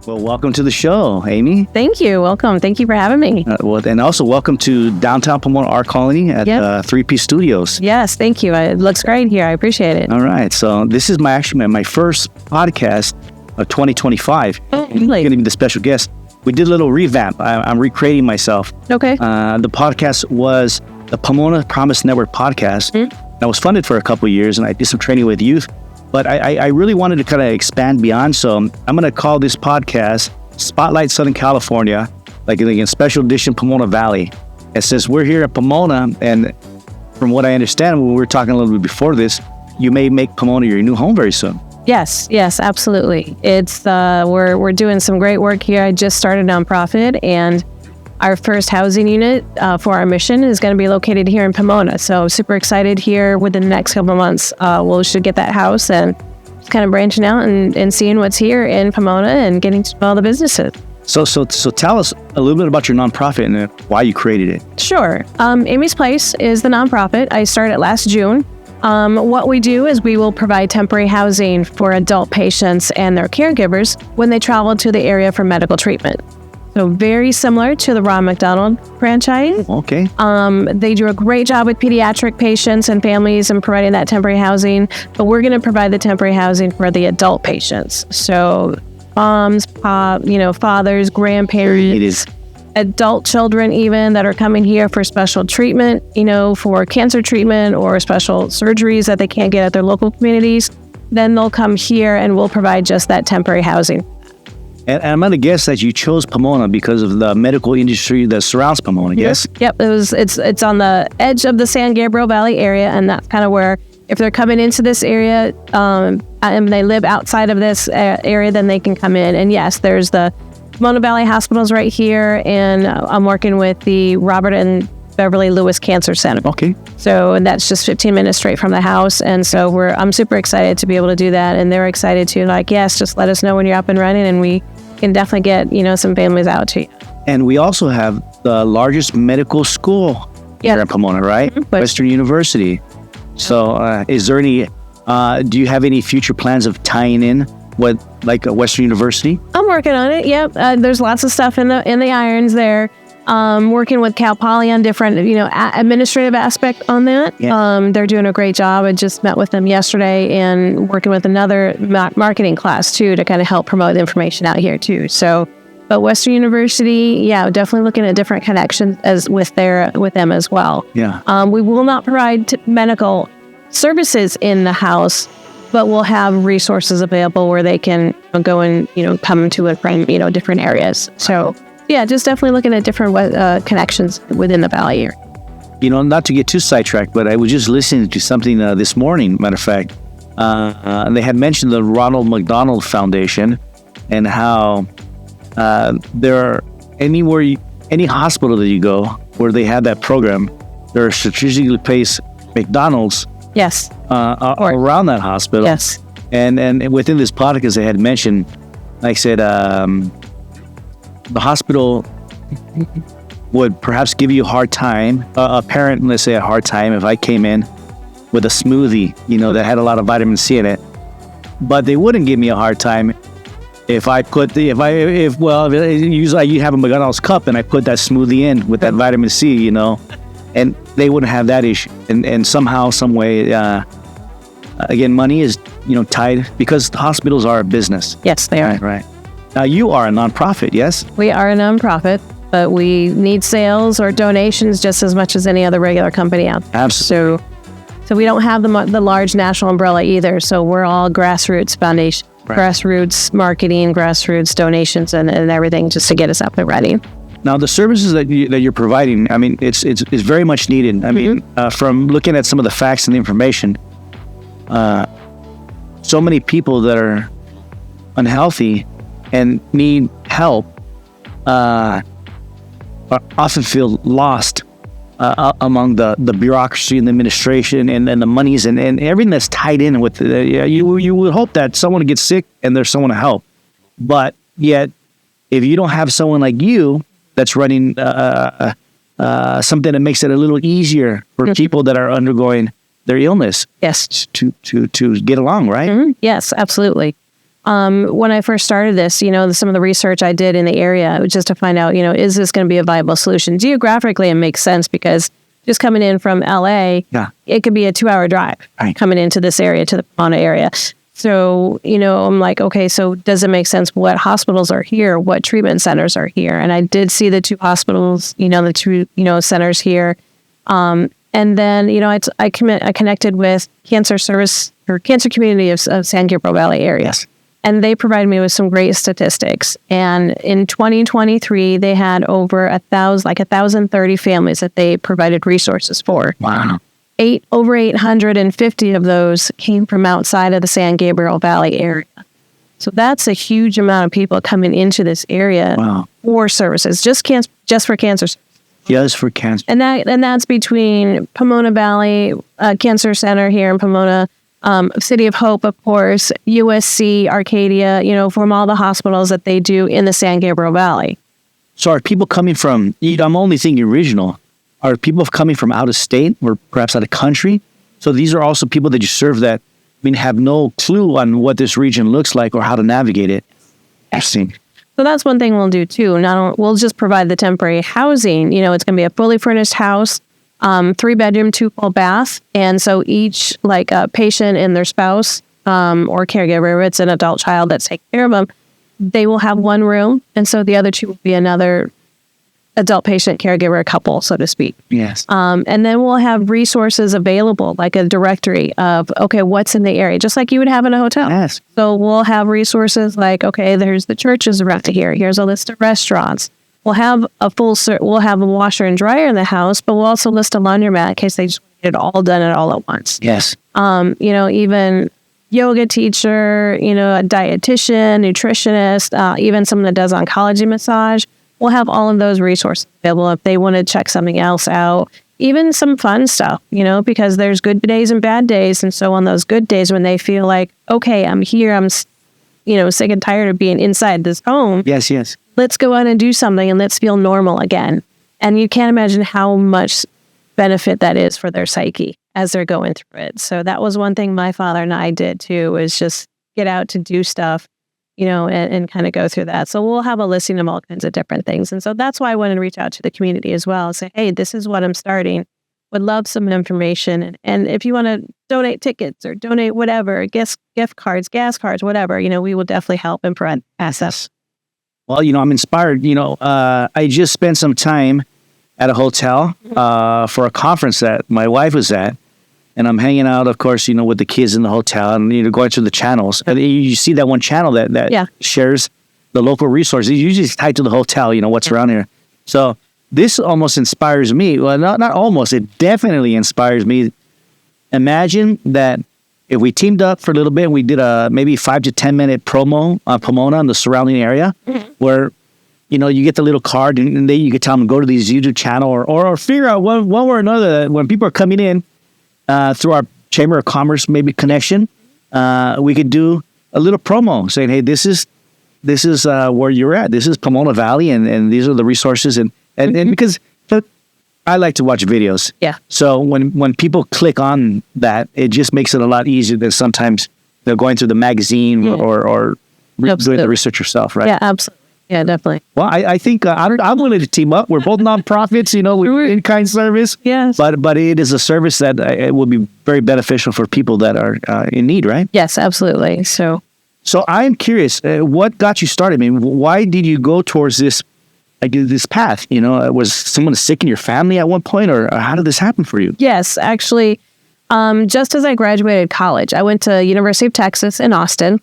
Well, welcome to the show, Amy. Thank you. Welcome. Thank you for having me. And also welcome to downtown Pomona Art Colony at 3P Studios. Yes, thank you. It looks great here. I appreciate it. All right. So this is my first podcast of 2025. Oh, really? I'm going to be the special guest. We did a little revamp. I'm recreating myself. Okay. The podcast was the Pomona Promise Network podcast. I was funded for a couple of years, and I did some training with youth. But I really wanted to kind of expand beyond. So I'm going to call this podcast Spotlight Southern California, like in special edition Pomona Valley. And since we're here at Pomona, and from what I understand, when we were talking a little bit before this, you may make Pomona your new home very soon. Yes, absolutely. It's we're doing some great work here. I just started a nonprofit, and our first housing unit for our mission is going to be located here in Pomona. So super excited here within the next couple of months. We should get that house and just kind of branching out and seeing what's here in Pomona and getting to know all the businesses. So tell us a little bit about your nonprofit and why you created it. Sure. Amy's Place is the nonprofit. I started last June. What we do is we will provide temporary housing for adult patients and their caregivers when they travel to the area for medical treatment. So very similar to the Ron McDonald franchise. Okay. They do a great job with pediatric patients and families and providing that temporary housing, but we're going to provide the temporary housing for the adult patients. So moms, fathers, grandparents, adult children even that are coming here for special treatment, for cancer treatment or special surgeries that they can't get at their local communities. Then they'll come here and we'll provide just that temporary housing. And I'm going to guess that you chose Pomona because of the medical industry that surrounds Pomona, yes? Yep. It's on the edge of the San Gabriel Valley area, and that's kind of where, if they're coming into this area and they live outside of this area, then they can come in. And yes, there's the Pomona Valley Hospitals right here, and I'm working with the Robert and Beverly Lewis Cancer Center. Okay. So that's just 15 minutes straight from the house. And so I'm super excited to be able to do that. And they're excited too. Like, yes, just let us know when you're up and running, and we can definitely get, some families out to you. And we also have the largest medical school here in Pomona, right? Mm-hmm. Western University. So is there any, do you have any future plans of tying in with like a Western University? I'm working on it. Yep. There's lots of stuff in the irons there. Working with Cal Poly on different, administrative aspect on that. Yeah. They're doing a great job. I just met with them yesterday and working with another marketing class too to kind of help promote information out here too. So, but Western University, definitely looking at different connections with them as well. Yeah. We will not provide medical services in the house, but we'll have resources available where they can go and come to and from different areas. So. Yeah, just definitely looking at different connections within the Valley area. Not to get too sidetracked, but I was just listening to something this morning, matter of fact. And they had mentioned the Ronald McDonald Foundation and how there are any hospital that you go where they have that program, there are strategically placed McDonald's around that hospital. Yes. And within this podcast, they had mentioned, like I said, the hospital would perhaps give you a hard time, a parent, let's say a hard time if I came in with a smoothie, that had a lot of vitamin C in it. But they wouldn't give me a hard time if I put usually you have a McDonald's cup and I put that smoothie in with that vitamin C, and they wouldn't have that issue. And somehow, some way, again, money is, tied because hospitals are a business. Yes, they are. Right. Now, you are a nonprofit, yes? We are a nonprofit, but we need sales or donations just as much as any other regular company out there. Absolutely. So we don't have the large national umbrella either. So we're all grassroots foundation, grassroots marketing, grassroots donations, and everything just to get us up and running. Now, the services that you're providing, I mean, it's very much needed. I mean, from looking at some of the facts and the information, so many people that are unhealthy and need help often feel lost among the bureaucracy and the administration and the monies and everything that's tied in with it. You would hope that someone gets sick and there's someone to help. But yet, if you don't have someone like you that's running something that makes it a little easier for people that are undergoing their illness, yes, to get along, right? Yes, absolutely. when I first started this, some of the research I did in the area was just to find out, is this going to be a viable solution? Geographically, it makes sense because just coming in from LA, it could be a 2-hour drive coming into this area, to the Pomona area. So, I'm like, okay, so does it make sense what hospitals are here? What treatment centers are here? And I did see the 2 hospitals, the 2, centers here. And then, I connected with cancer service or cancer community of San Gabriel Valley area. Yes. And they provided me with some great statistics. And in 2023, they had over 1,030 families that they provided resources for. Wow. Over 850 of those came from outside of the San Gabriel Valley area. So that's a huge amount of people coming into this area for services, just for cancer. Just for cancer. And that's between Pomona Valley Cancer Center here in Pomona, City of Hope, of course, USC, Arcadia, from all the hospitals that they do in the San Gabriel Valley. So are people coming from, I'm only thinking regional, are people coming from out of state or perhaps out of country? So these are also people that you serve that, have no clue on what this region looks like or how to navigate it. Interesting. So that's one thing we'll do too. We'll just provide the temporary housing. It's going to be a fully furnished house, 3-bedroom, 2 full bath. And so each patient and their spouse or caregiver, if it's an adult child that's taking care of them, they will have one room. And so the other 2 will be another adult patient caregiver couple, so to speak. Yes. And then we'll have resources available, like a directory of, okay, what's in the area, just like you would have in a hotel. Yes. So we'll have resources like, okay, there's the churches around here. Here's a list of restaurants. We'll have we'll have a washer and dryer in the house, but we'll also list a laundromat in case they just want to get it all done all at once. Yes. Even yoga teacher, a dietitian, nutritionist, even someone that does oncology massage. We'll have all of those resources available if they want to check something else out. Even some fun stuff, because there's good days and bad days. And so on those good days when they feel like, okay, I'm here, I'm, sick and tired of being inside this home. Yes, yes. Let's go out and do something and let's feel normal again. And you can't imagine how much benefit that is for their psyche as they're going through it. So that was one thing my father and I did too, was just get out to do stuff, and kind of go through that. So we'll have a listing of all kinds of different things. And so that's why I wanted to reach out to the community as well and say, hey, this is what I'm starting. Would love some information. And if you want to donate tickets or donate whatever, gift cards, gas cards, whatever, we will definitely help and provide access. Well, I'm inspired. I just spent some time at a hotel for a conference that my wife was at. And I'm hanging out, of course, with the kids in the hotel and, going through the channels. And you see that one channel that shares the local resources. Usually it's tied to the hotel, what's around here. So this almost inspires me. Well, not almost. It definitely inspires me. Imagine that if we teamed up for a little bit and we did a maybe 5 to 10 minute promo on Pomona and the surrounding area where, you get the little card and then you could tell them to go to these YouTube channel or figure out one way or another that when people are coming in, through our Chamber of Commerce maybe connection, we could do a little promo saying, hey, this is where you're at. This is Pomona Valley, and these are the resources. And because I like to watch videos. Yeah. So when people click on that, it just makes it a lot easier than sometimes they're going through the magazine or doing the research yourself, right? Yeah, absolutely. Yeah, definitely. Well, I think I'm willing to team up. We're both nonprofits, with in-kind service. Yes. But it is a service that it will be very beneficial for people that are in need, right? Yes, absolutely. So I'm curious, what got you started? Why did you go towards this path? Was someone sick in your family at one point, or how did this happen for you? Yes, actually, just as I graduated college, I went to University of Texas in Austin.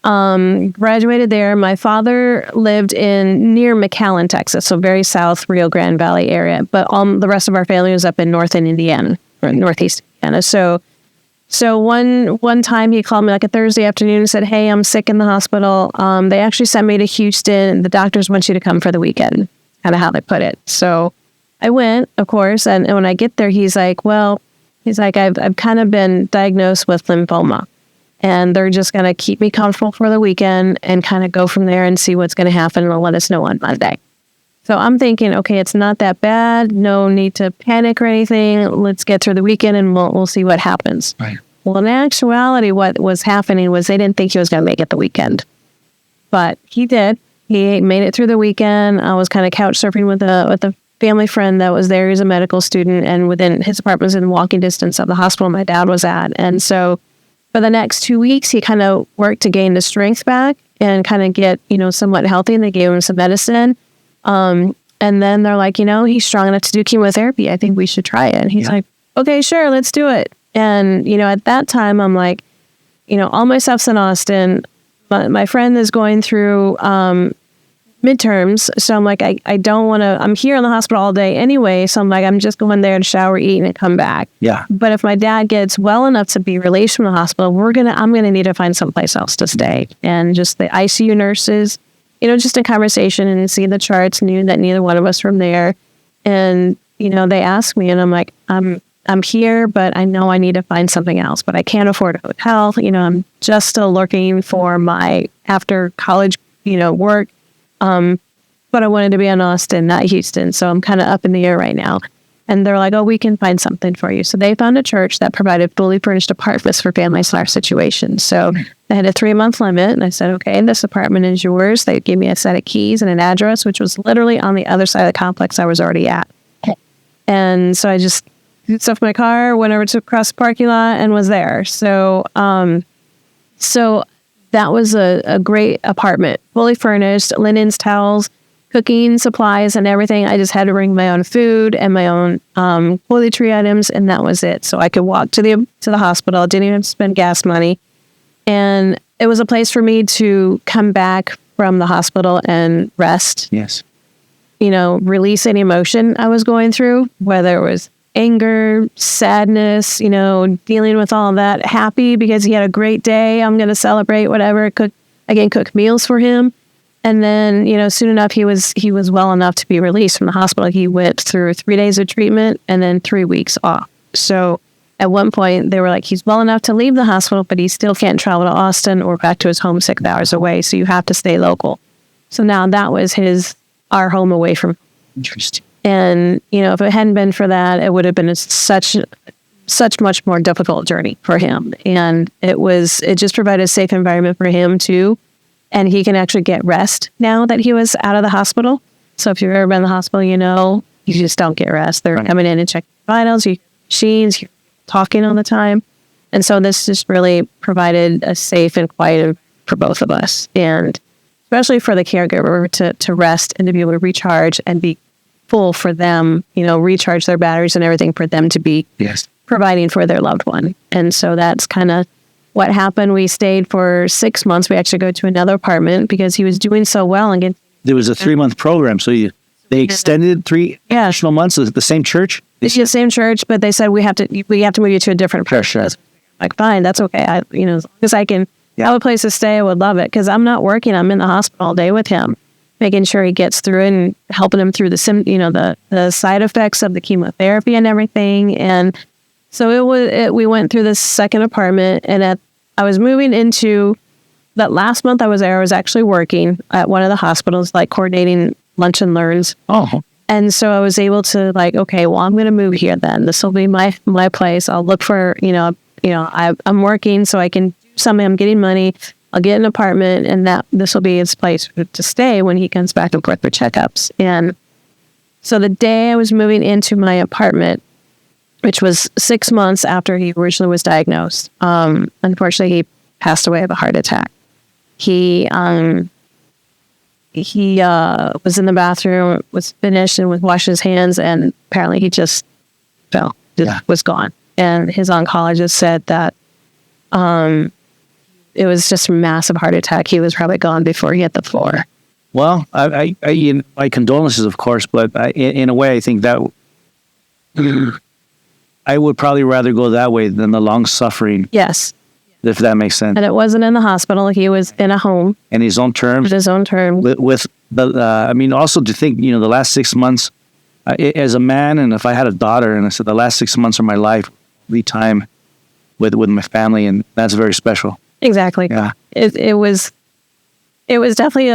Graduated there. My father lived near McAllen, Texas, so very south Rio Grande Valley area. But the rest of our family was up in northern Indiana, or northeast Indiana. So one time he called me like a Thursday afternoon and said, "Hey, I'm sick in the hospital. They actually sent me to Houston. The doctors want you to come for the weekend." Kind of how they put it. So I went, of course, and when I get there, he's like, I've kind of been diagnosed with lymphoma. And they're just going to keep me comfortable for the weekend and kind of go from there and see what's going to happen and they'll let us know on Monday. So I'm thinking, okay, it's not that bad. No need to panic or anything. Let's get through the weekend and we'll see what happens. Right. Well, in actuality, what was happening was they didn't think he was going to make it the weekend. But he did. He made it through the weekend. I was kind of couch surfing with a family friend that was there. He's a medical student, and within his apartment was in walking distance of the hospital my dad was at. And so for the next 2 weeks, he kind of worked to gain the strength back and kind of get, somewhat healthy. And they gave him some medicine. And then they're like, he's strong enough to do chemotherapy. I think we should try it. And he's like, okay, sure, let's do it. And, at that time, I'm like, all my stuff's in Austin. My friend is going through midterms. So I'm like, I don't want to, I'm here in the hospital all day anyway. So I'm like, I'm just going there to shower, eat, and come back. Yeah. But if my dad gets well enough to be released from the hospital, I'm going to need to find someplace else to stay. And just the ICU nurses, just in conversation and seeing the charts, knew that neither one of us were there. And, they asked me, and I'm like, I'm here, but I know I need to find something else, but I can't afford a hotel. I'm just still looking for my after college, work. But I wanted to be in Austin, not Houston. So I'm kind of up in the air right now. And they're like, oh, we can find something for you. So they found a church that provided fully furnished apartments for families in our situation. So they had a 3-month limit. And I said, okay, this apartment is yours. They gave me a set of keys and an address, which was literally on the other side of the complex I was already at. And so I just stuffed my car, went over to across the parking lot, and was there. So, so that was a great apartment, fully furnished, linens, towels, cooking supplies, and everything. I just had to bring my own food and my own toiletry items, and that was it. So I could walk to the hospital. Didn't even have to spend gas money, and it was a place for me to come back from the hospital and rest. Yes. Release any emotion I was going through, whether it was anger, sadness, dealing with all of that, happy because he had a great day. I'm going to celebrate whatever, cook meals for him. And then, soon enough, he was well enough to be released from the hospital. He went through 3 days of treatment and then 3 weeks off. So at one point they were like, he's well enough to leave the hospital, but he still can't travel to Austin or back to his home 6 hours away. So you have to stay local. So now that was our home away from. Interesting. And, if it hadn't been for that, it would have been such much more difficult journey for him. And it just provided a safe environment for him too. And he can actually get rest now that he was out of the hospital. So if you've ever been in the hospital, you just don't get rest. They're coming in and checking vitals, machines, you're talking all the time. And so this just really provided a safe and quiet for both of us. And especially for the caregiver to rest and to be able to recharge and be full for them, recharge their batteries and everything for them to be providing for their loved one. And so that's kind of what happened. We stayed for 6 months. We actually go to another apartment because he was doing so well. And there was a 3-month program. So they extended 3 additional months at the same church? It's the same church, but they said we have to move you to a different place. Sure. Like, fine, that's okay. As long as I can have a place to stay, I would love it. Because I'm not working. I'm in the hospital all day with him, making sure he gets through it and helping him through the side effects of the chemotherapy and everything. And so we went through this second apartment, and I was moving into that last month I was there. I was actually working at one of the hospitals, like coordinating lunch and learns. Oh. And so I was able to okay, well, I'm going to move here then. This will be my place. I'll look for, I'm working so I can do something. I'm getting money. I'll get an apartment, and this will be his place to stay when he comes back and forth for checkups. And so the day I was moving into my apartment, which was 6 months after he originally was diagnosed, unfortunately, he passed away of a heart attack. He was in the bathroom, was finished, and was washing his hands, and apparently he just fell, was gone. And his oncologist said that it was just a massive heart attack. He was probably gone before he hit the floor. Well, my condolences, of course, but in a way, I think that I would probably rather go that way than the long suffering. Yes. If that makes sense. And it wasn't in the hospital. He was in a home. In his own terms. At his own terms. With the, also to think, the last 6 months, as a man, and if I had a daughter, and I said the last 6 months of my life, the time with my family, and that's very special. Exactly. Yeah. It was definitely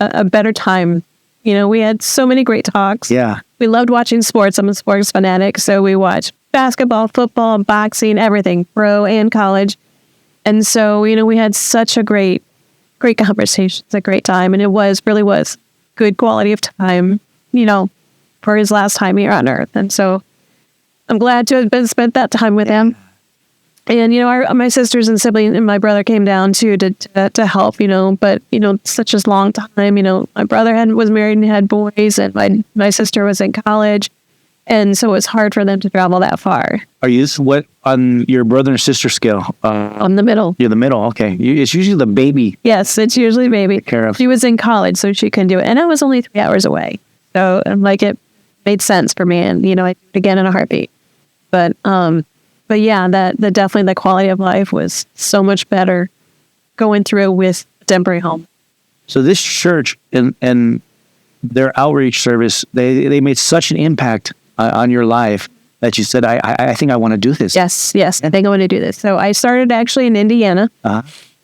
a better time. We had so many great talks. Yeah. We loved watching sports. I'm a sports fanatic, so we watched basketball, football, boxing, everything, pro and college. And so, we had such a great conversations, a great time. And it really was good quality of time, for his last time here on earth. And so I'm glad to have spent that time with him. And, my sisters and siblings and my brother came down too to help, but, such a long time, my brother was married and had boys, and my sister was in college. And so it's hard for them to travel that far. Are you on your brother and sister scale? On the middle. You're the middle. Okay. It's usually the baby. Yes, it's usually baby. Take care of. She was in college, so she couldn't do it. And I was only 3 hours away. So it made sense for me. And, I do it again in a heartbeat. But yeah, definitely the quality of life was so much better going through with temporary home. So this church and their outreach service, they made such an impact on your life that you said, I think I want to do this. Yes, I think I want to do this. So I started actually in Indiana. I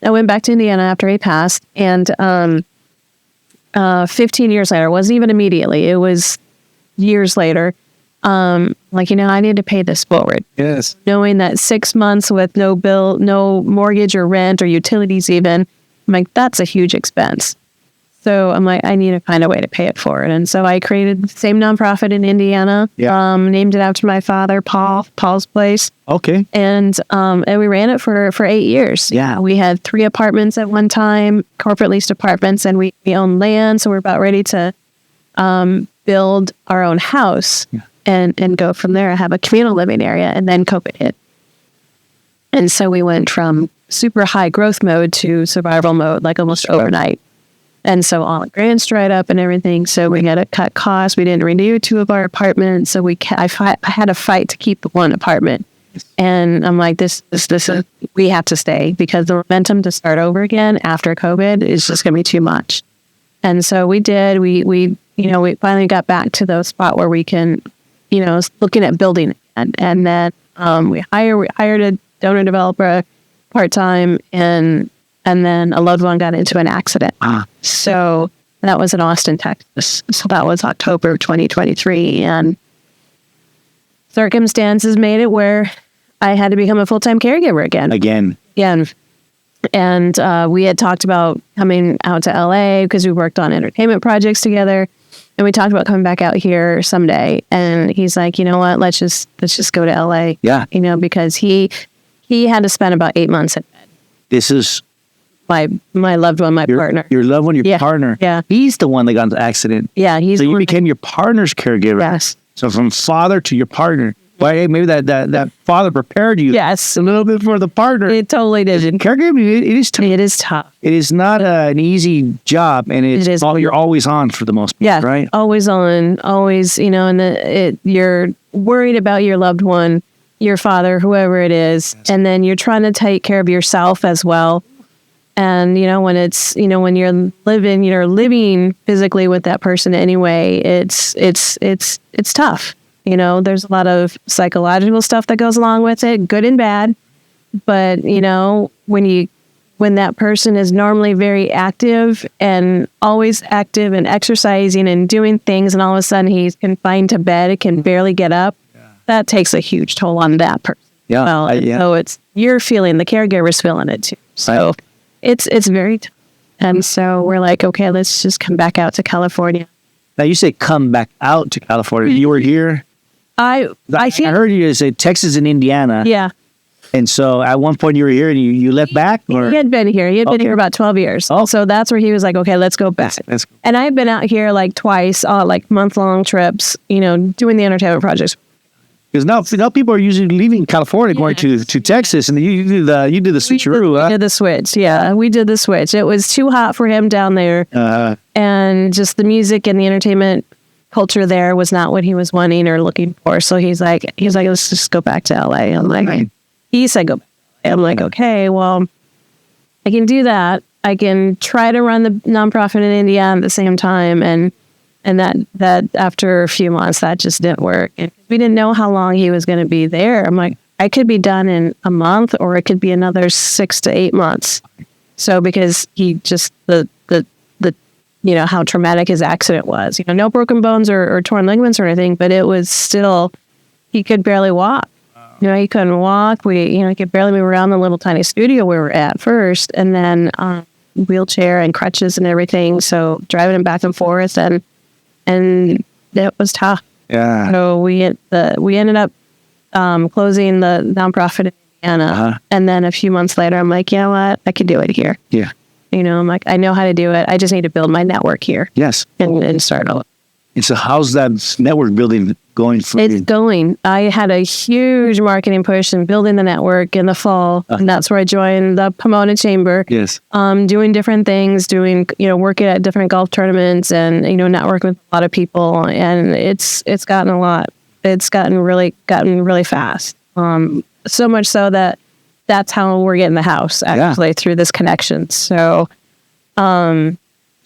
went back to Indiana after he passed, and 15 years later, it wasn't even immediately, it was years later, I need to pay this forward. Yes. Knowing that 6 months with no bill, no mortgage or rent or utilities even, I'm like, that's a huge expense. So I'm like, I need to find a way to pay it forward. And so I created the same nonprofit in Indiana, named it after my father, Paul's Place. Okay. And we ran it for 8 years. Yeah. We had 3 apartments at one time, corporate leased apartments, and we own land. So we're about ready to build our own house and go from there. I have a communal living area, and then COVID hit. And so we went from super high growth mode to survival mode, like almost overnight. And so all the grants dried up and everything. So we had to cut costs. We didn't renew 2 of our apartments. So I had to fight to keep the 1 apartment. And I'm like, this is, we have to stay, because the momentum to start over again after COVID is just going to be too much. And so we did. We finally got back to the spot where we can, looking at building. And then we hired a donor developer part-time, and then a loved one got into an accident. So that was in Austin, Texas. So that was October of 2023. And circumstances made it where I had to become a full-time caregiver again. Yeah. And we had talked about coming out to LA because we worked on entertainment projects together. And we talked about coming back out here someday. And he's like, you know what, let's just go to LA. Yeah. Because he had to spend about 8 months in bed. This is my loved one, partner. Your loved one, your partner. Yeah. He's the one that got into the accident. Yeah. So you became your partner's caregiver. Yes. So from father to your partner. Well, hey, maybe that father prepared you. Yes. A little bit for the partner. It totally did. Caregiving, it is tough. It is tough. It is not an easy job, and you're always on for the most part, yeah, right? Always on, always, and you're worried about your loved one, your father, whoever it is, and then you're trying to take care of yourself as well. And, when you're living physically with that person anyway, it's tough. There's a lot of psychological stuff that goes along with it, good and bad. But, when that person is normally very active and always active and exercising and doing things, and all of a sudden he's confined to bed, it can barely get up, that takes a huge toll on that person. Yeah. So you're feeling, the caregiver's feeling it too. So it's very tough. And so we're like, okay, let's just come back out to California. Now you say come back out to California. You were here? I heard you say Texas and Indiana. Yeah. And so at one point you were here and you left back? Or? He had been here. He had been here about 12 years. Oh. So that's where he was like, okay, let's go back. And I've been out here like twice, like month-long trips, doing the entertainment projects. Because now people are usually leaving California, going to Texas, and you do the switcheroo. We did the switch. Yeah, we did the switch. It was too hot for him down there. And just the music and the entertainment culture there was not what he was wanting or looking for. So he's like, let's just go back to LA. I'm like, he said go back to LA. I'm like, okay, well, I can do that. I can try to run the nonprofit in Indiana at the same time. And that after a few months, that just didn't work. And we didn't know how long he was going to be there. I'm like, I could be done in a month, or it could be another 6 to 8 months. So because he just, how traumatic his accident was, no broken bones or torn ligaments or anything, but it was still, he could barely walk. He couldn't walk. He could barely move around the little tiny studio we were at first, and then wheelchair and crutches and everything. So driving him back and forth, and it was tough. Yeah. So we ended up closing the nonprofit in Indiana, and then a few months later, I'm like, you know what, I could do it here. Yeah. I'm like, I know how to do it. I just need to build my network here. Yes. And start all. And so how's that network building going for you? It's going. I had a huge marketing push in building the network in the fall. And that's where I joined the Pomona Chamber. Yes. Doing different things, working at different golf tournaments and, networking with a lot of people. And it's gotten a lot. It's gotten really fast. So much so that's how we're getting the house, actually, through this connection. So, so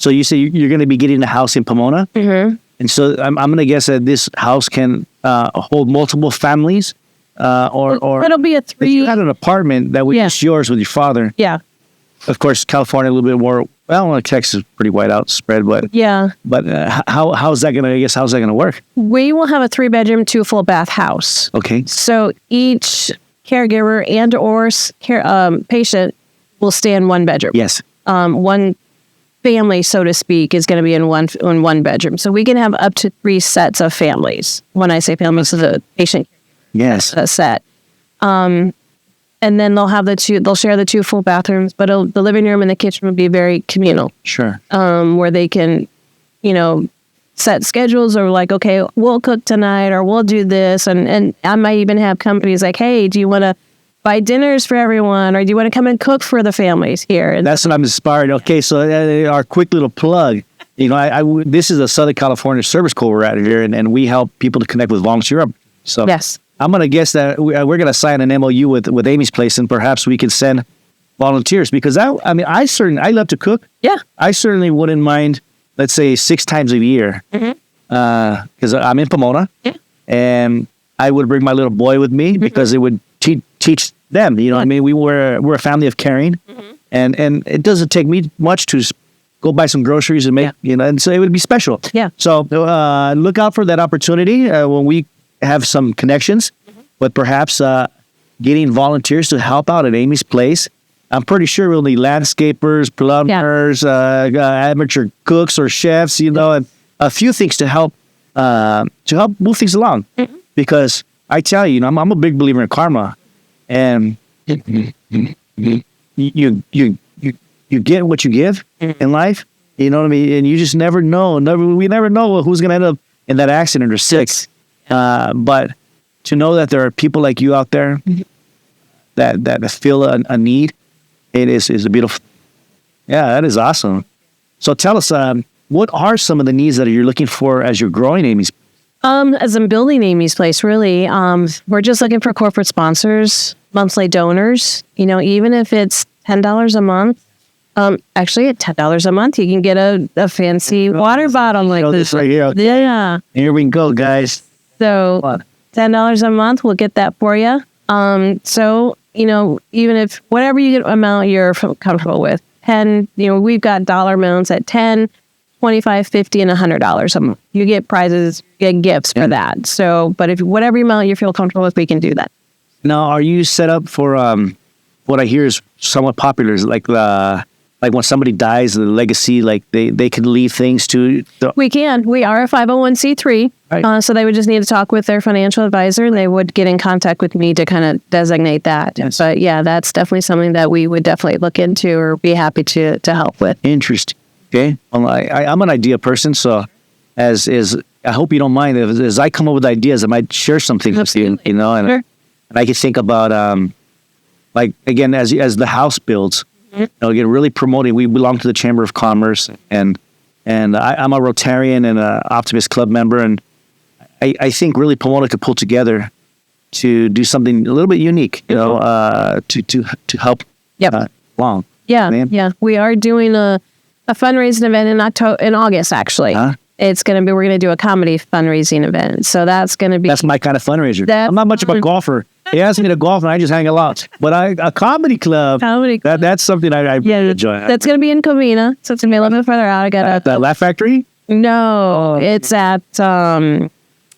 you say you're going to be getting a house in Pomona? Mm-hmm. And so I'm going to guess that this house can hold multiple families, or it'll be a 3. You had an apartment that was just yours with your father. Yeah. Of course, California a little bit more. Well, Texas is pretty wide out spread, but yeah. But how's that going to? I guess how's that going to work? We will have a 3-bedroom, 2 full bath house. Okay. So each caregiver and/or patient will stay in 1 bedroom. Yes. One family, so to speak, is going to be in one bedroom. So we can have up to 3 sets of families. When I say families, so the patient set. And then they'll share the 2 full bathrooms, but the living room and the kitchen will be very communal. Sure. Where they can, set schedules or like, okay, we'll cook tonight or we'll do this. And I might even have companies like, hey, do you want to buy dinners for everyone, or do you want to come and cook for the families here? And that's what I'm inspired. Okay, so our quick little plug. This is a Southern California service corps we're at here, and we help people to connect with volunteer. So yes, I'm going to guess that we're going to sign an MOU with Amy's Place, and perhaps we can send volunteers, because I love to cook. Yeah, I certainly wouldn't mind. Let's say 6 times a year, because I'm in Pomona, and I would bring my little boy with me because it would teach them. I mean, we're a family of caring, and it doesn't take me much to go buy some groceries and make and so it would be special. Yeah. So look out for that opportunity when we have some connections, but perhaps getting volunteers to help out at Amy's Place. I'm pretty sure we'll need landscapers, plumbers, amateur cooks or chefs, and a few things to help move things along. Because I tell you, I'm a big believer in karma, and you get what you give in life. You know what I mean? And you just never know. We never know who's going to end up in that accident or sick. But to know that there are people like you out there that feel a need. It is a beautiful. Yeah, that is awesome. So tell us, what are some of the needs that you're looking for as you're growing Amy's? As I'm building Amy's Place, really, we're just looking for corporate sponsors, monthly donors. Even if it's $10 a month. Actually, at $10 a month, you can get a fancy water bottle like this right here. Okay. Yeah. Here we go, guys. So $10 a month, we'll get that for you. So. Even if whatever amount you're comfortable with, 10, we've got dollar amounts at 10, 25, 50, and $100 a month. You get prizes, you get gifts for that. So, but if whatever amount you feel comfortable with, we can do that. Now, are you set up for what I hear is somewhat popular, is like when somebody dies, the legacy, like they can leave things to. We can. We are a 501c3. Right. So they would just need to talk with their financial advisor, and they would get in contact with me to kind of designate that. Yes. But yeah, that's definitely something that we would definitely look into or be happy to help with. Interesting. Okay. Well, I'm an idea person, so I hope you don't mind as I come up with ideas, I might share something with you, and and I can think about like again as the house builds, again really promoting. We belong to the Chamber of Commerce, and I'm a Rotarian and an Optimist Club member, and I think really Pomona could pull together to do something a little bit unique, to help along. Yeah, yeah. We are doing a fundraising event in August, actually. Huh? We're going to do a comedy fundraising event. So that's going to be... That's my kind of fundraiser. I'm not much of a golfer. He asked me to golf and I just hang out. But a comedy club, that's something I enjoy. That's going to be in Covina. So it's going to be a little bit further out. At the Laugh Factory? No, it's at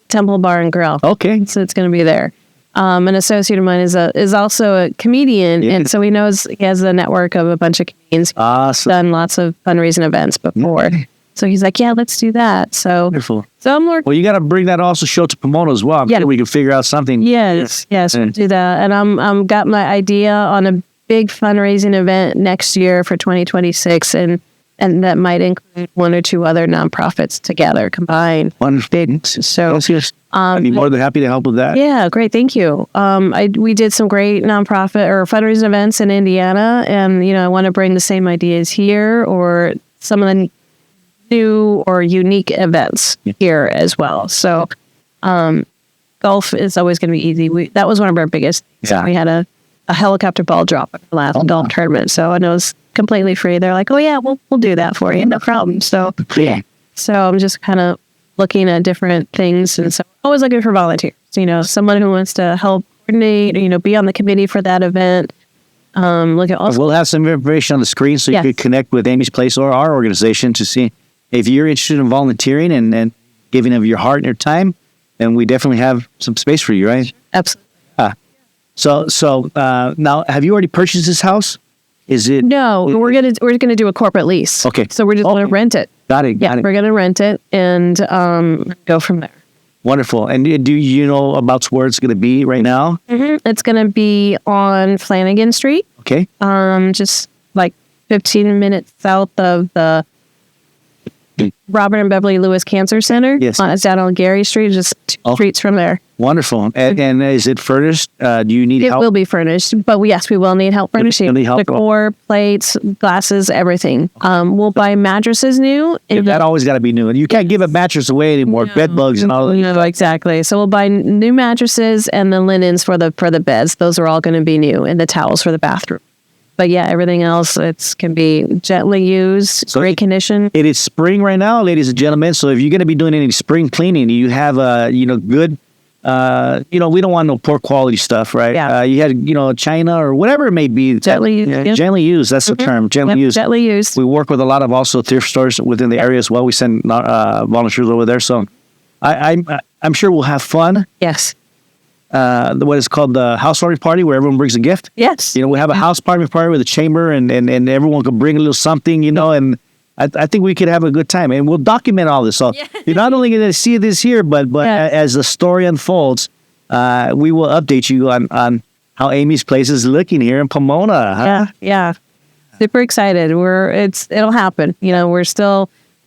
Temple Bar and Grill. Okay. So it's going to be there. An associate of mine is also a comedian, and so he has a network of a bunch of comedians. Awesome. Done lots of fundraising events before. So he's like, yeah, let's do that. So Wonderful. So I'm Well, you got to bring that also show to Pomona as well. I'm sure we can figure out something. Yes, we'll do that. And I'm got my idea on a big fundraising event next year for 2026, and that might include one or two other nonprofits together combined. Wonderful. So yes. I'd be more than happy to help with that. Yeah, great. Thank you. We did some great nonprofit or fundraising events in Indiana, and I want to bring the same ideas here, or some of the new or unique events here as well. So, golf is always going to be easy. That was one of our biggest. We had a helicopter ball drop at the last golf tournament, so I know it's completely free. They're like, "Oh yeah, we'll do that for you, no problem." So, so I'm just kind of looking at different things, and so always looking for volunteers. Someone who wants to help coordinate. Be on the committee for that event. Look at also. We'll have some information on the screen so you could connect with Amy's Place or our organization to see if you're interested in volunteering and giving of your heart and your time. Then we definitely have some space for you, right? Absolutely. So now, have you already purchased this house? Is it? No, we're gonna do a corporate lease. Okay. So we're just gonna rent it. Got it. We're gonna rent it and go from there. Wonderful. And do you know about where it's gonna be right now? Mm-hmm. It's gonna be on Flanagan Street. Okay. Just like 15 minutes south of the Robert and Beverly Lewis Cancer Center. Yes. It's down on Gary Street, just 2 streets from there. Wonderful. And is it furnished? Do you need help? It will be furnished, but yes, we will need help furnishing. Decor, plates, glasses, everything. We'll buy mattresses new. That always got to be new. And you can't give a mattress away anymore. Bed bugs and all that. No, exactly. So we'll buy new mattresses and the linens for the beds. Those are all going to be new, and the towels for the bathroom. But yeah, everything else can be gently used, great condition. It is spring right now, ladies and gentlemen. So if you're going to be doing any spring cleaning, you have good. We don't want no poor quality stuff, right? Yeah. You had China or whatever it may be. Gently used. Gently used. That's the term. Gently used. Gently used. We work with a lot of also thrift stores within the area as well. We send volunteers over there. So I'm sure we'll have fun. Yes. What is called the housewarming party, where everyone brings a gift. Yes. We have a house party with a chamber, and everyone can bring a little something, and I think we could have a good time, and we'll document all this. So you're not only going to see this here, but as the story unfolds, we will update you on how Amy's Place is looking here in Pomona. Huh? Yeah. Super excited. It'll happen.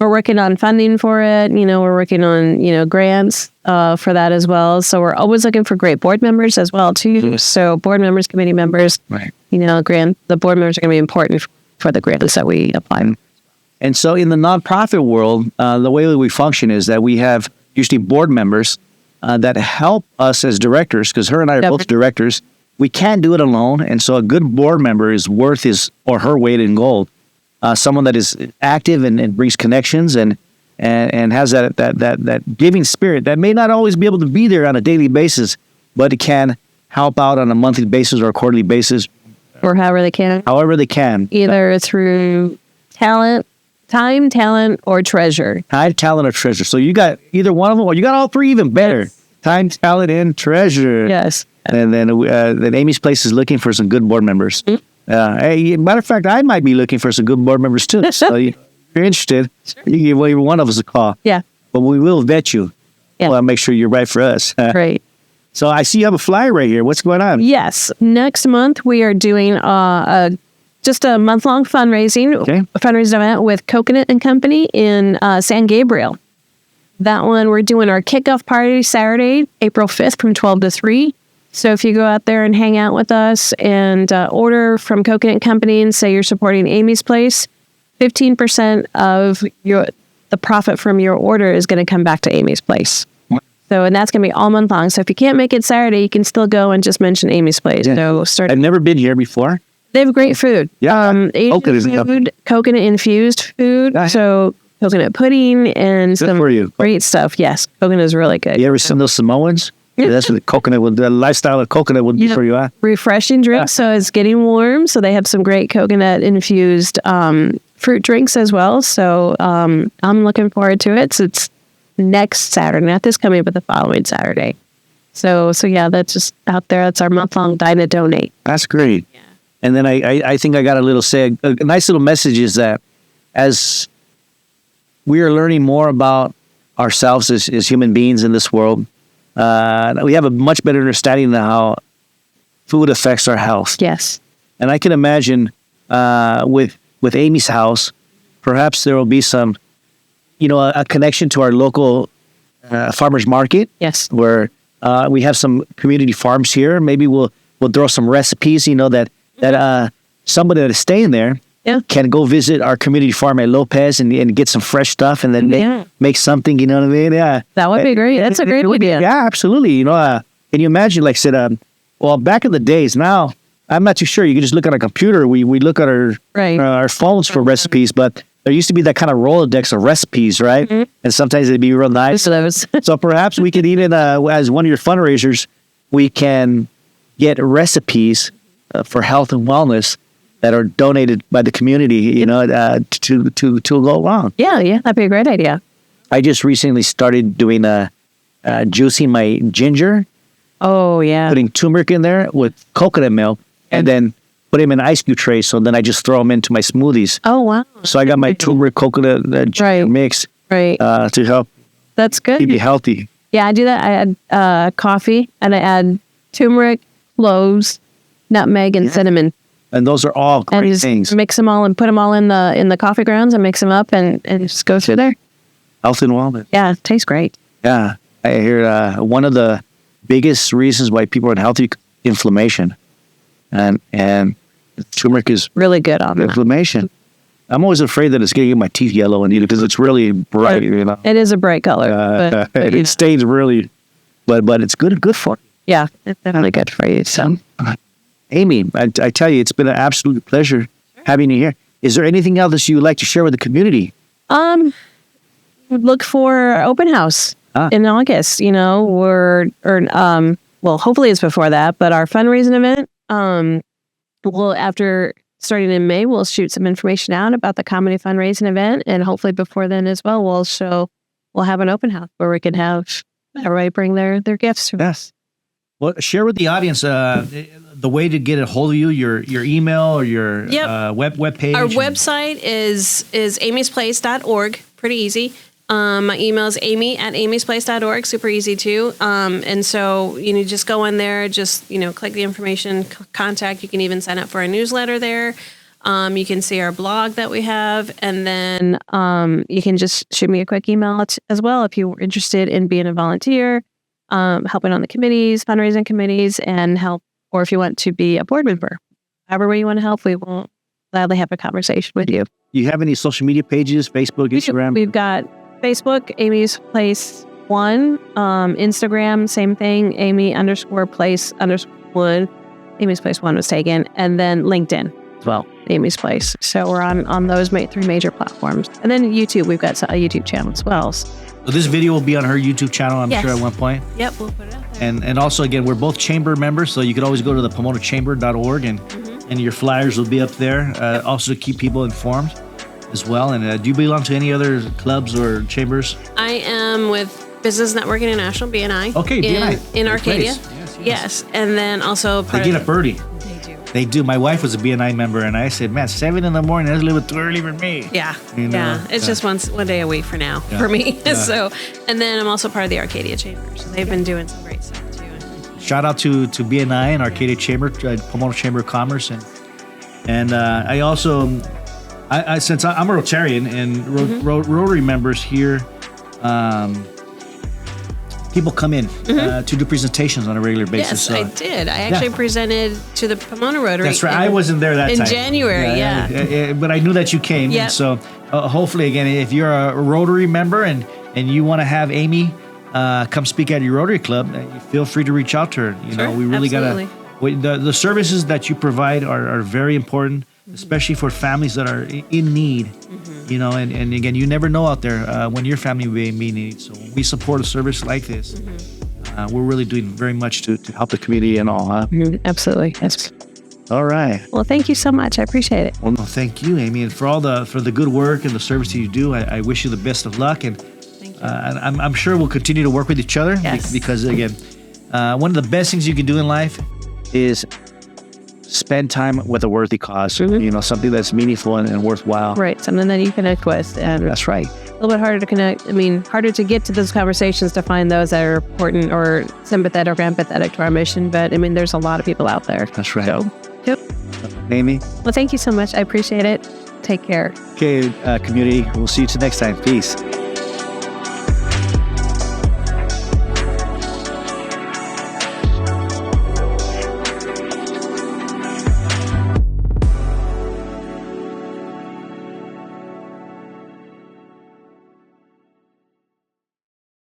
We're working on funding for it. We're working on, grants for that as well. So we're always looking for great board members as well, too. So board members, committee members, right. The board members are going to be important for the grants that we apply. And so in the nonprofit world, the way that we function is that we have usually board members that help us as directors, because her and I are both directors. We can't do it alone. And so a good board member is worth his or her weight in gold. Someone that is active and brings connections and has that giving spirit that may not always be able to be there on a daily basis, but it can help out on a monthly basis or a quarterly basis. Or however they can. Either through time, talent, or treasure. Time, talent, or treasure. So you got either one of them, or you got all three, even better. Yes. Time, talent, and treasure. Yes. And then Amy's Place is looking for some good board members. Mm-hmm. Matter of fact, I might be looking for some good board members too. So if you're interested, you can give one of us a call. Yeah. But we will vet you. Yeah. We'll make sure you're right for us. Great. So I see you have a flyer right here. What's going on? Yes. Next month, we are doing just a month-long fundraising event with Coconut and Company in San Gabriel. That one, we're doing our kickoff party Saturday, April 5th from 12 to 3. So if you go out there and hang out with us and order from Coconut Company and say you're supporting Amy's Place, 15% of the profit from your order is going to come back to Amy's Place. So, and that's going to be all month long. So if you can't make it Saturday, you can still go and just mention Amy's Place. Yeah. So I've never been here before. They have great food. Yeah. Coconut infused food. So coconut pudding and some great stuff. Yes. Coconut is really good. You ever seen those Samoans? Yeah, that's what the lifestyle of coconut would be for you, huh? Refreshing drink, so it's getting warm. So they have some great coconut-infused fruit drinks as well. So I'm looking forward to it. So it's next Saturday, not this coming, but the following Saturday. So yeah, that's just out there. That's our month-long Dine to Donate. That's great. Yeah. And then I think I got a nice little message is that as we are learning more about ourselves as human beings in this world, we have a much better understanding of how food affects our health. Yes. And I can imagine with Amy's house, perhaps there will be some, a connection to our local farmers market. Yes. Where we have some community farms here. Maybe we'll throw some recipes, that somebody that is staying there can go visit our community farm at Lopez and get some fresh stuff and then make something, you know what I mean? Yeah. That would be great. That's a great idea. Yeah, absolutely. Can you imagine, like I said, back in the days, now, I'm not too sure. You can just look at a computer. We look at our phones for recipes, but there used to be that kind of Rolodex of recipes, right? Mm-hmm. And sometimes it'd be real nice. So perhaps we could even, as one of your fundraisers, we can get recipes for health and wellness that are donated by the community, to go along. Yeah, that'd be a great idea. I just recently started doing juicing my ginger. Oh, yeah. Putting turmeric in there with coconut milk and then put them in an ice cube tray. So then I just throw them into my smoothies. Oh, wow. So I got my turmeric coconut mix to help That's good. keep you healthy. Yeah, I do that. I add coffee and I add turmeric, cloves, nutmeg, and cinnamon. And those are all great things. Mix them all and put them all in the coffee grounds and mix them up and just go through there. Health and wellness. Yeah, it tastes great. Yeah. I hear one of the biggest reasons why people are unhealthy, inflammation. And turmeric is really good on inflammation. I'm always afraid that it's going to get my teeth yellow and because it's really bright, It is a bright color. But it stains really, but it's good for you. Yeah, it's definitely good for you. So, Amy, I tell you, it's been an absolute pleasure having you here. Is there anything else you would like to share with the community? Look for open house in August. Hopefully it's before that, but our fundraising event, after starting in May, we'll shoot some information out about the comedy fundraising event, and hopefully before then as well, we'll have an open house where we can have everybody bring their gifts to us. Well, share with the audience the way to get a hold of you, your email or your web page. Our website is amysplace.org. Pretty easy. My email is amy@amysplace.org. Super easy too. And so, just go in there, just, click the information, contact. You can even sign up for a newsletter there. You can see our blog that we have. And then you can just shoot me a quick email as well if you're interested in being a volunteer, helping on the committees, fundraising committees, and help, or if you want to be a board member. However way you want to help, we will gladly have a conversation with you. Do you have any social media pages, Facebook, Instagram? We've got Facebook, Amy's Place 1, Instagram, same thing, Amy_Place_1. Amy's Place 1 was taken, and then LinkedIn as well, Amy's Place. So we're on those 3 major platforms. And then YouTube, we've got a YouTube channel as well. So this video will be on her YouTube channel, I'm sure, at one point. Yep, we'll put it up there. And also, again, we're both chamber members, so you could always go to the PomonaChamber.org and your flyers will be up there. Also to keep people informed as well. And do you belong to any other clubs or chambers? I am with Business Network International, BNI. Okay, BNI. In Arcadia. Yes. And then also they get up early. They do. My wife was a BNI member, and I said, man, 7 a.m, that's a little bit too early for me. Yeah. It's just one day a week for now for me. So, and then I'm also part of the Arcadia Chamber. So they've been doing some great stuff too. Shout out to BNI and Arcadia Chamber, Pomona Chamber of Commerce. And I also, since I'm a Rotarian and Rotary members here, people come in to do presentations on a regular basis. Yes, I did. I actually presented to the Pomona Rotary. That's right. I wasn't there that time. In January, but I knew that you came. Yep. And so hopefully, again, if you're a Rotary member and you want to have Amy come speak at your Rotary Club, you feel free to reach out to her. We really got to... The services that you provide are very important, especially for families that are in need. And again, you never know out there when your family may be in need. So when we support a service like this, we're really doing very much to help the community and all. Huh? Absolutely. Yes. All right. Well, thank you so much. I appreciate it. Well, no, thank you, Amy, and for the good work and the service that you do. I wish you the best of luck, and I'm sure we'll continue to work with each other. Yes. Because again, one of the best things you can do in life is spend time with a worthy cause. Something that's meaningful and worthwhile. Right. Something that you connect with. And That's right. a little bit harder to connect. I mean, harder to get to those conversations to find those that are important or sympathetic or empathetic to our mission. But I mean, there's a lot of people out there. That's right. So, yep. Amy? Well, thank you so much. I appreciate it. Take care. Okay, community. We'll see you next time. Peace.